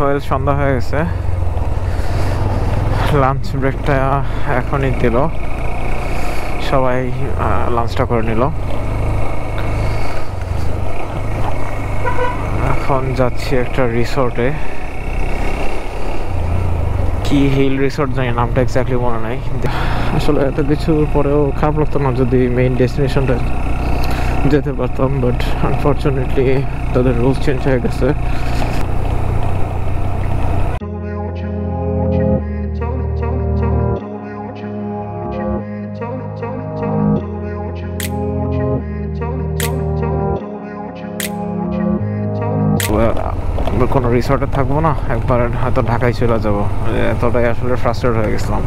Well সন্ধ্যা হয়ে গেছে, lunch ব্রেকটা এখনই দিল, সবাই লাঞ্চটা করে নিল। এখন যাচ্ছি একটা রিসোর্টে, কি হিল রিসোর্ট জানি নামটা এক্স্যাক্টলি মনে নাই। আসলে এত কিছুর পরেও খারাপ লাগতো না যদি মেইন ডেস্টিনেশনটা যেতে পারতাম, বাট আনফর্চুনেটলি তাদের রুলস চেঞ্জ হয়ে গেছে। আমরা কোনো রিসর্টে থাকবো না, একবার হয়তো ঢাকায় চলে যাবো, এতটাই আসলে ফ্রাস্ট্রেট হয়ে গেছিলাম।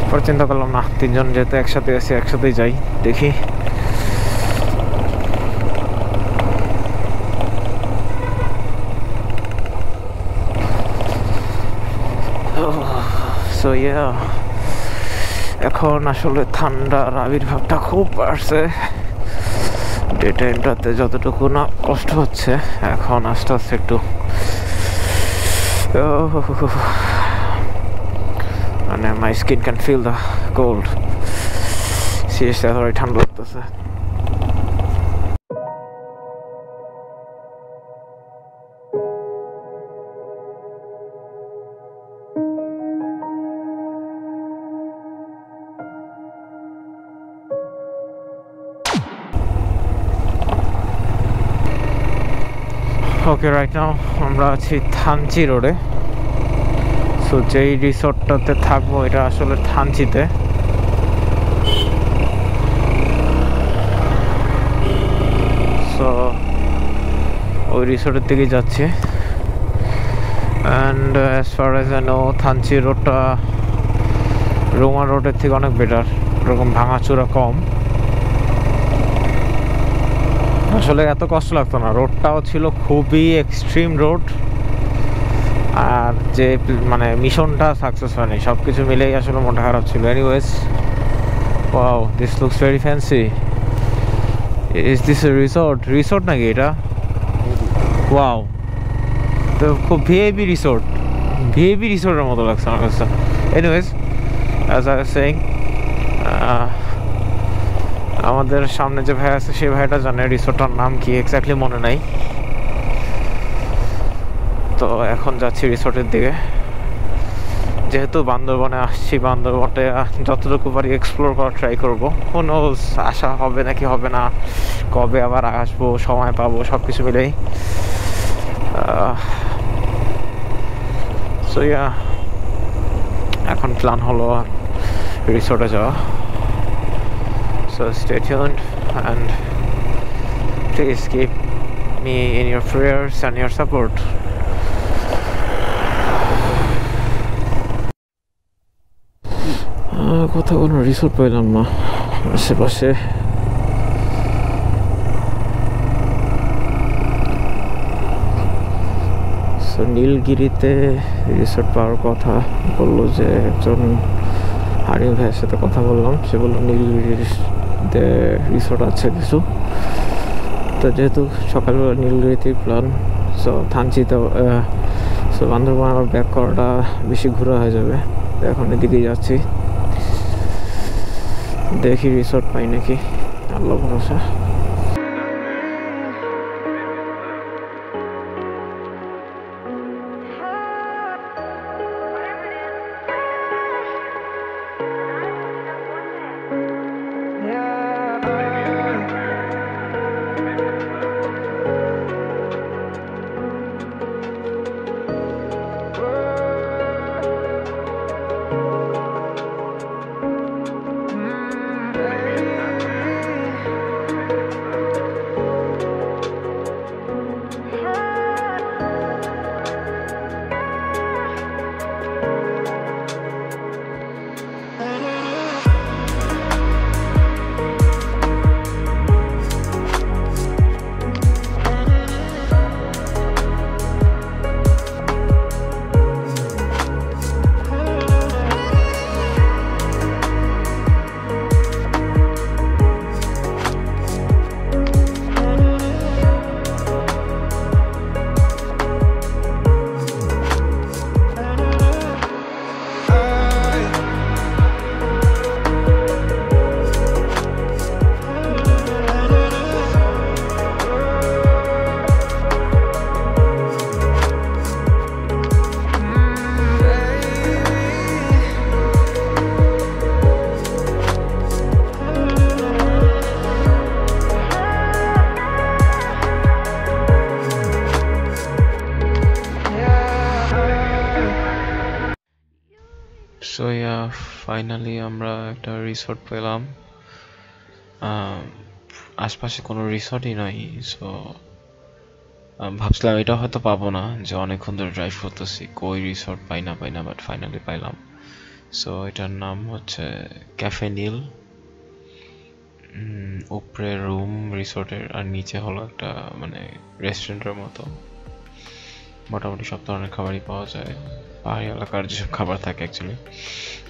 পরে চিন্তা করলাম না, তিনজন যেহেতু একসাথে আছি একসাথেই যাই, দেখি। সো ইয়া, এখন আসলে ঠান্ডার আবির্ভাবটা খুব বাড়ছে। ডে টাইমটাতে যতটুকু না কষ্ট হচ্ছে, এখন আস্তে আস্তে একটু মানে my skin can feel the cold. Seriously এতটাই ঠান্ডা লাগতেছে। ওকে, রাইট নাও আমরা আছি থানচি রোডে। সো যেই রিসোর্টটাতে থাকবো এটা আসলে থানচিতে। সো ওই রিসোর্টের দিকে যাচ্ছি। And as far as I know, Thanchi রোডটা রোমা রোডের থেকে অনেক বেটার, এরকম ভাঙাচোরা কম। আসলে এত কষ্ট লাগতো না, রোডটাও ছিল খুবই এক্সট্রিম রোড, আর যে মানে মিশনটা সাকসেস হয়নি, সব কিছু মিলেই আসলে মনটা খারাপ ছিল। Anyways, wow, this looks very fancy. Is this A resort নাকি এটা? ওয়াও, তো খুব ভিআইপি রিসোর্টের মতো লাগছে আমার কাছে। Anyways, as I was saying, আমাদের সামনে যে ভাই আছে সেই ভাইটা জানে রিসোর্টটার নাম কি, এক্স্যাক্টলি মনে নাই। তো এখন যাচ্ছি রিসোর্টের দিকে। যেহেতু বান্দরবনে আসছি, বান্দরবনটা যতটুকু পারি এক্সপ্লোর করার ট্রাই করবো। কোনো আশা হবে নাকি হবে না, কবে আবার আসবো, সময় পাবো, সব কিছু মিলেই। সো ইয়া, এখন প্ল্যান হলো রিসোর্টে যাওয়া। So stay tuned and please keep me in your prayers and your support. কোথাও কোনো রিসোর্ট পাইলাম না আশেপাশে। নীলগিরিতে রিসোর্ট পাওয়ার কথা বললো, যে একজন হারিম ভাইয়ের সাথে কথা বললাম, সে বললো নীলগিরিতে রিসোর্ট আছে কিছু। তো যেহেতু সকালবেলা নীলগিরিতেই প্ল্যান, সো থানচিতে, সো বান্দরবান আবার ব্যাক করাটা বেশি ঘোরা হয়ে যাবে। এখন এদিকেই যাচ্ছি, দেখি রিসোর্ট পাই নাকি, আল্লাহ ভরসা। সো ইয়া, ফাইনালি আমরা একটা রিসোর্ট পেলাম। আশপাশে কোনো রিসোর্টই নাই। সো ভাবছিলাম এটা হয়তো পাবো না, যে অনেকক্ষণ ধরে ড্রাইভ করতেছি, কই রিসোর্ট পাই না, বাট ফাইনালি পাইলাম। সো এটার নাম হচ্ছে ক্যাফে নীল। উপরে রুম রিসোর্টের, আর নিচে হলো একটা মানে রেস্টুরেন্টের মতো। মোটামুটি সব ধরনের খাবারই পাওয়া যায়, পাহাড়ি এলাকার যেসব খাবার থাকে অ্যাকচুয়ালি,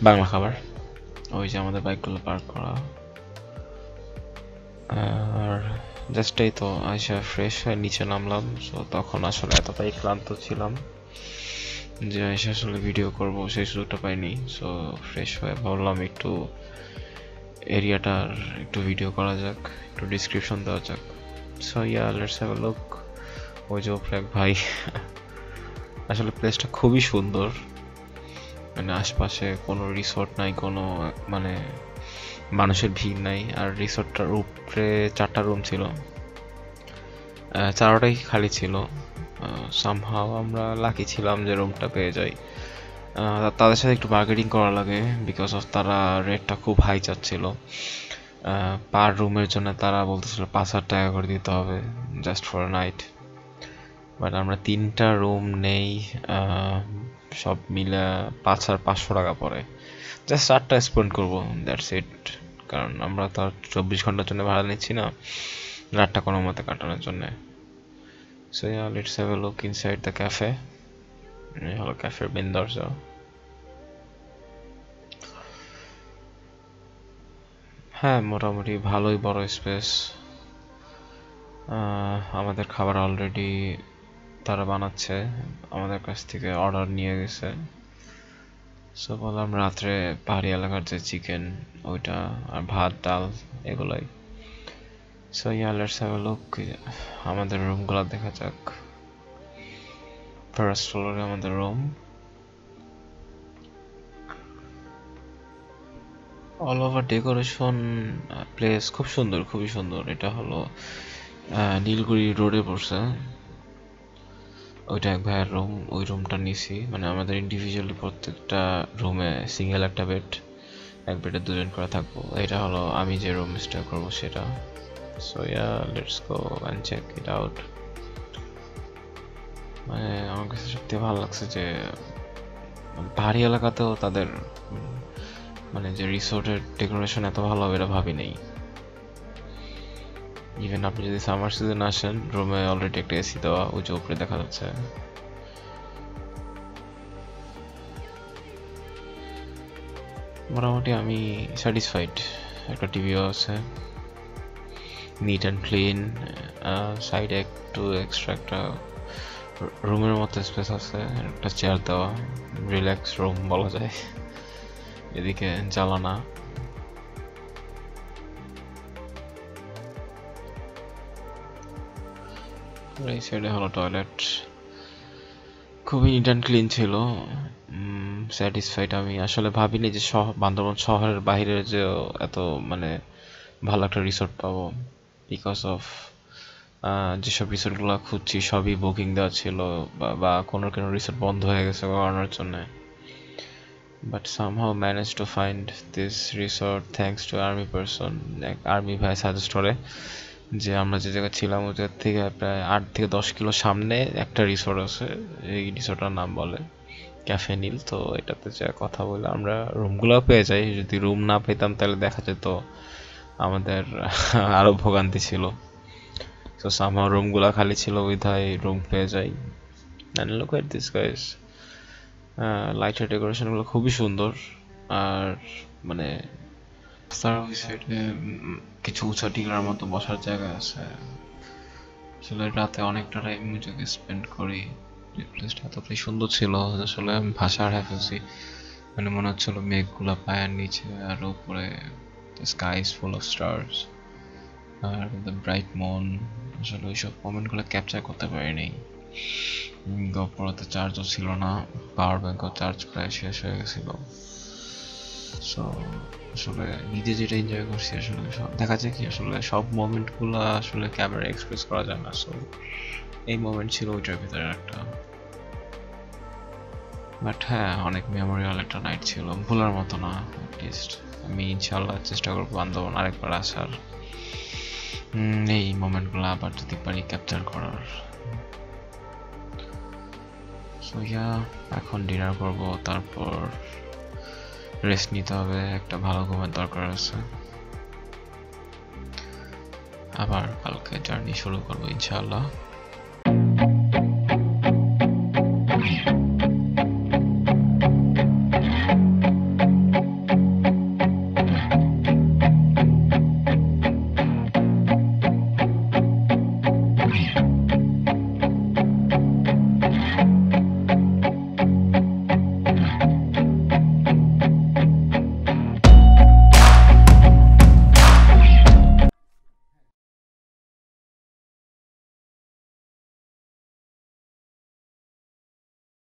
বাংলা খাবার। ওই যে আমাদের বাইকগুলো পার্ক করা, আর জাস্ট এই তো আইসা ফ্রেশ হয়ে নিচে নামলাম। সো তখন আসলে এতটাই ক্লান্ত ছিলাম যে এসে আসলে ভিডিও করব সেই সুযোগটা পাইনি। সো ফ্রেশ হয়ে ভাবলাম একটু এরিয়াটার একটু ভিডিও করা যাক, একটু ডিসক্রিপশন দেওয়া যাক। So yeah, let's have a look. ওই যে উপরে এক ভাই। আসলে প্লেসটা খুবই সুন্দর, মানে আশপাশে কোনো রিসোর্ট নাই, কোনো মানে মানুষের ভিড় নাই। আর রিসোর্টটার উপরে 4টা রুম ছিল, 4টাই খালি ছিল। সামহাও আমরা লাকি ছিলাম যে রুমটা পেয়ে যাই। তাদের সাথে একটু বার্গেনিং করা লাগে, বিকজ অফ তারা রেটটা খুব হাই চাচ্ছিল। পার রুমের জন্য তারা বলতেছিল 5,000 টাকা করে দিতে হবে জাস্ট ফর নাইট। বাট আমরা 3টা রুম নেই, সব মিলে 5,500 টাকা পড়ে। জাস্ট 4টা স্পেন্ড করবো, দ্যাটস ইট। কারণ আমরা তো আর 24 ঘন্টার জন্য ভাড়া নিচ্ছি না, রাতটা কোনো মতে কাটানোর জন্য। So yeah, let's have a look inside the cafe. এই হলো ক্যাফের মেন দরজা। হ্যাঁ, মোটামুটি ভালোই বড় স্পেস। আমাদের খাবার অলরেডি তারা বানাচ্ছে, আমাদের কাছ থেকে অর্ডার নিয়ে গেছে। সো বললাম রাত্রে পাহাড়ি এলাকার যে চিকেন, ওইটা আর ভাত ডাল এগুলাই। So yeah, let's have a look. আমাদের রুমগুলো দেখা যাক। ফার্স্ট ফ্লোরে আমাদের room. All over decoration, place খুব সুন্দর, খুবই সুন্দর। এটা হলো নীলগুড়ি রোডে পড়ছে। ওইটা এক ভাইয়ের রুম, ওই রুমটা নিছি। মানে আমাদের ইন্ডিভিজুয়ালি প্রত্যেকটা রুমে সিঙ্গেল একটা বেড, এক বেডে 2জন করে থাকবো। এটা হলো আমি যে রুম স্টে করবো সেটা। So yeah, let's go and check it out. মানে আমার কাছে সত্যি ভালো লাগছে যে পাহাড়ি এলাকাতেও তাদের মানে যে রিসোর্টের ডেকোরেশন এত ভালো হবে এটা ভাবি নেই। ইভেন আপনি যদি সামার সিজন আসেন, রুমে অলরেডি একটা এসি দেওয়া, ওই যে উপরে দেখা যাচ্ছে। মোটামুটি আমি স্যাটিসফাইড। একটা টিভিও আছে, নিট অ্যান্ড ক্লিন। সাইডে একটু এক্সট্রা একটা রুমের মতো স্পেস আছে, একটা চেয়ার দেওয়া, রিল্যাক্স রুম বলা যায়। এদিকে জ্বালানা। এই সাইডে হলো টয়লেট, খুবই নিট অ্যান্ড ক্লিন ছিল। স্যাটিসফাইড আমি। আসলে ভাবিনি যে বান্দরবান শহরের বাইরে যে এত মানে ভালো একটা রিসোর্ট পাবো, বিকজ অফ যেসব রিসোর্টগুলো খুঁজছি সবই বুকিং দেওয়া ছিল, বা কোনো রিসোর্ট বন্ধ হয়ে গেছে করানোর জন্য। But somehow manage to find this resort thanks to army person. এক আর্মি ভাই সাজেস্ট করে যে আমরা যে জায়গায় ছিলাম ওদের থেকে প্রায় 8 থেকে 10 কিলো সামনে একটা রিসোর্ট আছে, এই রিসোর্টের নাম বলে ক্যাফে নীল। তো এটাতে যা কথা বলে আমরা রুমগুলোও পেয়ে যাই। যদি রুম না পেতাম তাহলে দেখা যেত আমাদের আরো ভোগান্তি ছিল। তো সামহাউ রুমগুলো খালি ছিল, বিধায় রুম পেয়ে যাই। And look at this guys, লাইটের ডেকোরেশনগুলো খুবই সুন্দর। আর মানে তার ওই সাইডে কিছু উঁচা টিকরার মতো বসার জায়গা আছে। আসলে রাতে অনেকটা টাইম নিজেকে স্পেন্ড করি। প্লেসটা এতটাই সুন্দর ছিল আসলে আমি ভাষা হারাই ফেলছি। মানে মনে হচ্ছিল মেঘগুলো পায়ের নিচে, আর উপরে sky is full of stars are the bright moon. আসলে ওইসব মোমেন্টগুলো ক্যাপচার করতে পারিনি। গোপ্রোতে চার্জও ছিল না, পাওয়ার ব্যাংকও চার্জ প্রায় শেষ হয়ে গেছিল। সো আসলে নিজে যেটা এনজয় করছি, আসলে দেখা যায় কি আসলে সব মোমেন্টগুলো আসলে ক্যামেরা এক্সপ্রেস করা যায় না। সো এই মোমেন্ট ছিল ওইটার ভিতরে একটা। বাট হ্যাঁ, অনেক মেমোরিয়াল একটা নাইট ছিল, ভোলার মতো না। অ্যাটলিস্ট আমি ইনশাল্লাহ চেষ্টা করবো বান্দরবান আরেকবার আসার, এই মোমেন্টগুলো আবার যদি পারি ক্যাপচার করার। সো ইয়া, এখন ডিনার করব, তারপর রেস্ট নিতে হবে, একটা ভালো ঘুমের দরকার আছে। আবার কালকে জার্নি শুরু করবো ইনশাআল্লাহ।